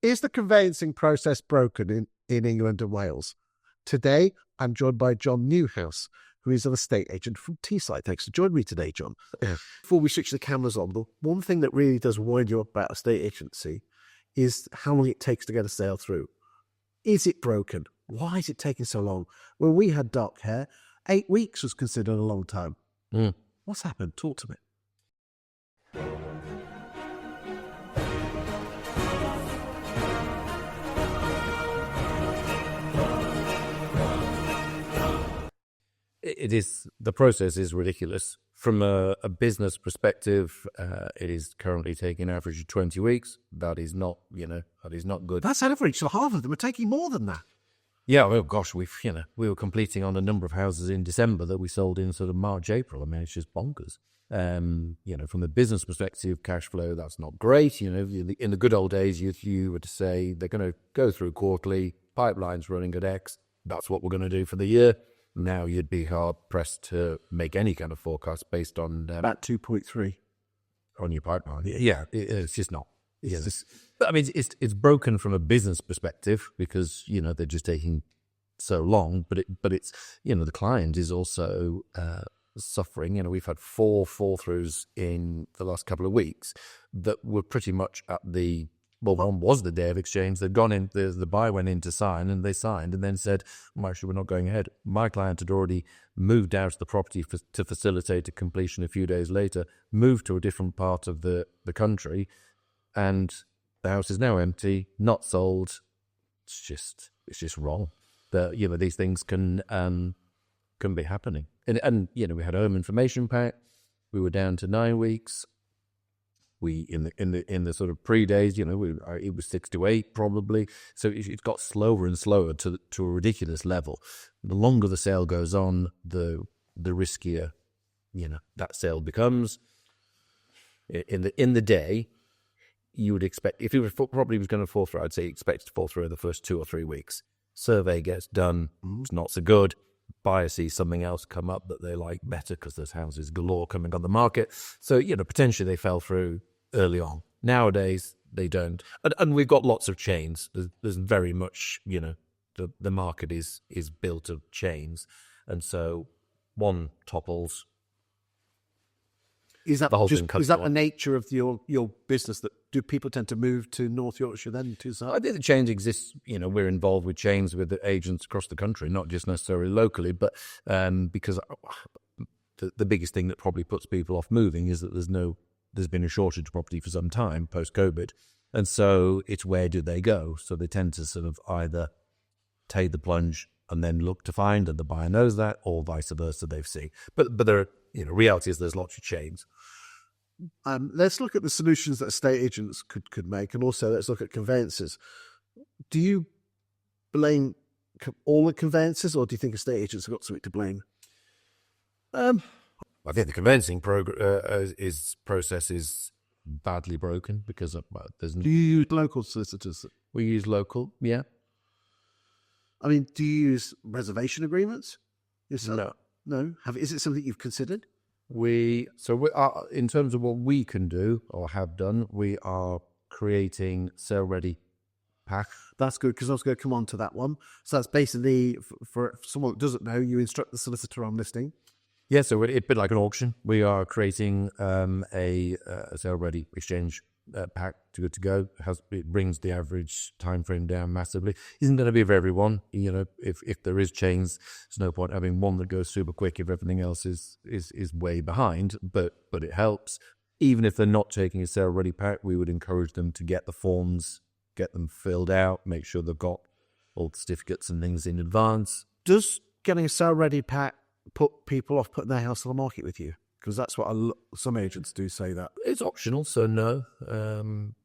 Is the conveyancing process broken in England and Wales? Today, I'm joined by John Newhouse, who is an estate agent from Teesside. Thanks for joining me today, John. Before we switch the cameras on, the one thing that really does wind you up about estate agency is how long it takes to get a sale through. Is it broken? Why is it taking so long? When we had dark hair, 8 weeks was considered a long time. What's happened? Talk to me. The process is ridiculous. From a business perspective, it is currently taking an average of 20 weeks. That is not good. That's average. So half of them are taking more than that. Yeah, oh gosh, we were completing on a number of houses in December that we sold in sort of March, April. I mean, it's just bonkers. From a business perspective, cash flow, that's not great. In the good old days, you were to say they're going to go through quarterly, pipelines running at X. That's what we're going to do for the year. Now you'd be hard-pressed to make any kind of forecast based on... about 2.3. On your pipeline. Yeah, it's just not. But I mean, it's broken from a business perspective because, they're just taking so long. But it's the client is also suffering. We've had 4 fall-throughs in the last couple of weeks that were pretty much at the... Well, one was the day of exchange. They'd gone in, the buyer went in to sign, and they signed and then said, well, actually, we're not going ahead. My client had already moved out of the property to facilitate a completion a few days later, moved to a different part of the country, and the house is now empty, not sold. It's just wrong. These things can be happening. And we had a home information pack. We were down to 9 weeks. We in the sort of pre-days, it was 6 to 8 probably. So it got slower and slower to a ridiculous level. The longer the sale goes on, the riskier, that sale becomes. In the day, you would expect, if your property was going to fall through, I'd say expect it to fall through in the first 2 or 3 weeks. Survey gets done, it's not so good. Buyer sees something else come up that they like better because there's houses galore coming on the market. So, potentially they fell through early on. Nowadays, they don't. And we've got lots of chains. There's very much, the market is built of chains. And so one topples. Is that the whole thing cuts the nature of your business? That do people tend to move to North Yorkshire then to Teesside? I think the chains exist. We're involved with chains with the agents across the country, not just necessarily locally, but because the biggest thing that probably puts people off moving is that there's been a shortage of property for some time post-COVID, and so it's where do they go? So they tend to sort of either take the plunge and then look to find, and the buyer knows that, or vice versa. They've seen, but there are, reality is there's lots of chains. Let's look at the solutions that estate agents could make, and also let's look at conveyancers. Do you blame all the conveyancers, or do you think estate agents have got something to blame? I think the conveyancing process is badly broken because there's... Do you use local solicitors? We use local, yeah. I mean, do you use reservation agreements yourself? No. Is it something you've considered? We are, in terms of what we can do or have done, we are creating sale-ready pack. That's good, because I was going to come on to that one. So that's basically, for someone that doesn't know, you instruct the solicitor on listing. Yeah, so it's a bit like an auction. We are creating a sale-ready exchange pack good to go. It brings the average time frame down massively. Isn't going to be for everyone. If there is chains, there's no point having one that goes super quick if everything else is way behind. But it helps. Even if they're not taking a sale-ready pack, we would encourage them to get the forms, get them filled out, make sure they've got all the certificates and things in advance. Does getting a sale-ready pack put people off putting their house on the market with you? Because that's what some agents do say that. It's optional, so no.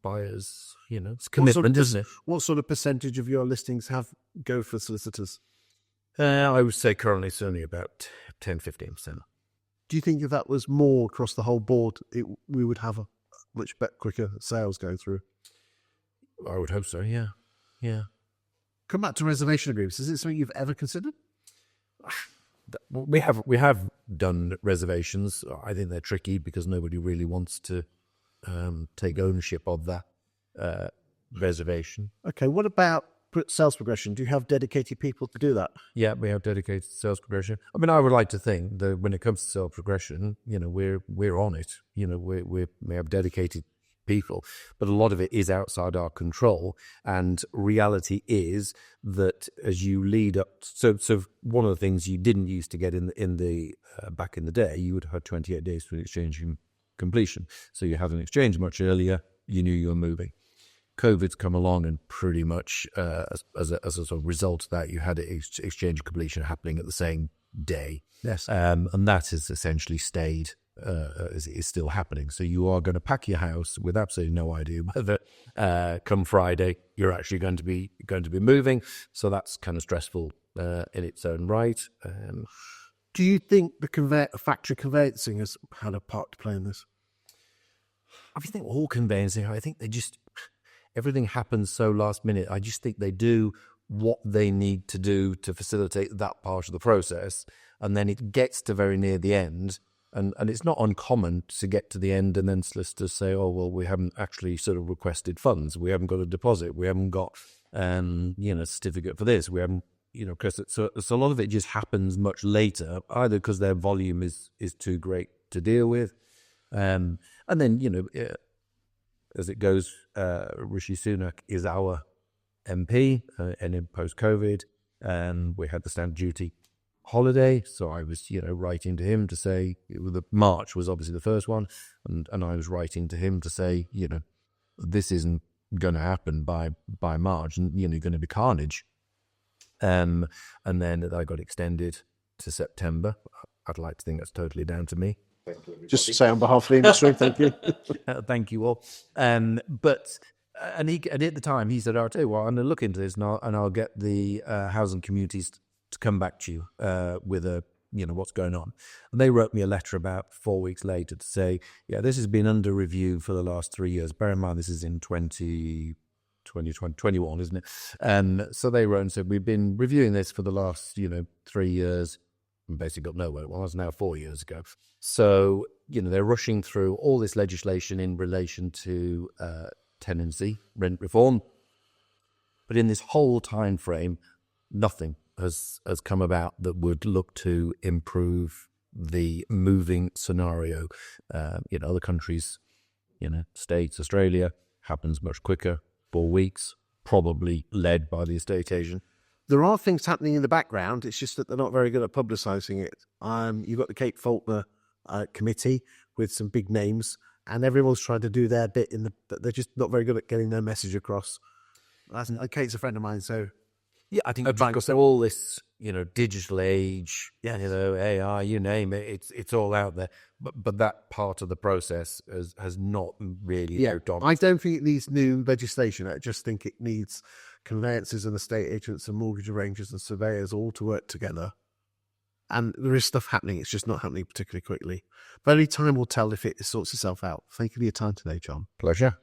Buyers, it's commitment, isn't it? What sort of percentage of your listings go for solicitors? I would say currently it's only about 10-15%. Do you think if that was more across the whole board, we would have a much better, quicker sales going through? I would hope so, yeah. Yeah. Come back to reservation agreements. Is it something you've ever considered? We have done reservations. I think they're tricky because nobody really wants to take ownership of that. reservation. Okay, what about sales progression? Do you have dedicated people to do that? Yeah, we have dedicated sales progression. I mean, I would like to think that when it comes to sales progression, we're on it. We have dedicated people, but a lot of it is outside our control. And reality is that as you lead up, so one of the things you didn't used to get in the back in the day, you would have 28 days for exchange and completion. So you had an exchange much earlier. You knew you were moving. COVID's come along, and pretty much as a sort of result of that, you had exchange and completion happening at the same day. Yes. And that has essentially stayed, is still happening. So you are going to pack your house with absolutely no idea whether come Friday you're actually going to be moving. So that's kind of stressful in its own right. Do you think the factory conveyancing has had a part to play in this? I think all conveyancing, I think everything happens so last minute. I just think they do what they need to do to facilitate that part of the process. And then it gets to very near the end. And it's not uncommon to get to the end and then solicitors say, oh, well, we haven't actually sort of requested funds. We haven't got a deposit. We haven't got, certificate for this. We haven't, because so a lot of it just happens much later, either because their volume is too great to deal with. And then, as it goes, Rishi Sunak is our MP, and in post-COVID, and we had the stamp duty holiday. So I was, writing to him to say, March was obviously the first one, and I was writing to him to say, this isn't going to happen by March, and going to be carnage. And then I got extended to September. I'd like to think that's totally down to me. Just to say on behalf of the industry, thank you. Thank you all. But at the time he said, "I'll tell you what, I'm going to look into this, and I'll get the housing communities to come back to you with what's going on." And they wrote me a letter about 4 weeks later to say, "Yeah, this has been under review for the last 3 years. Bear in mind, this is in 2021, isn't it?" So they wrote and said, "We've been reviewing this for the last 3 years." And basically got nowhere. Well, that's now 4 years ago. So, they're rushing through all this legislation in relation to tenancy, rent reform. But in this whole time frame, nothing has come about that would look to improve the moving scenario. Other countries, States, Australia, happens much quicker, 4 weeks, probably led by the estate agent. There are things happening in the background. It's just that they're not very good at publicising it. You've got the Kate Faulkner committee with some big names, and everyone's trying to do their bit but they're just not very good at getting their message across. Kate's a friend of mine, so yeah, I think because all this, digital age, AI, you name it, it's all out there. But that part of the process has not really worked on. I don't think it needs new legislation. I just think it needs conveyancers and estate agents and mortgage arrangers and surveyors all to work together. And there is stuff happening. It's just not happening particularly quickly. But only time will tell if it sorts itself out. Thank you for your time today, John. Pleasure.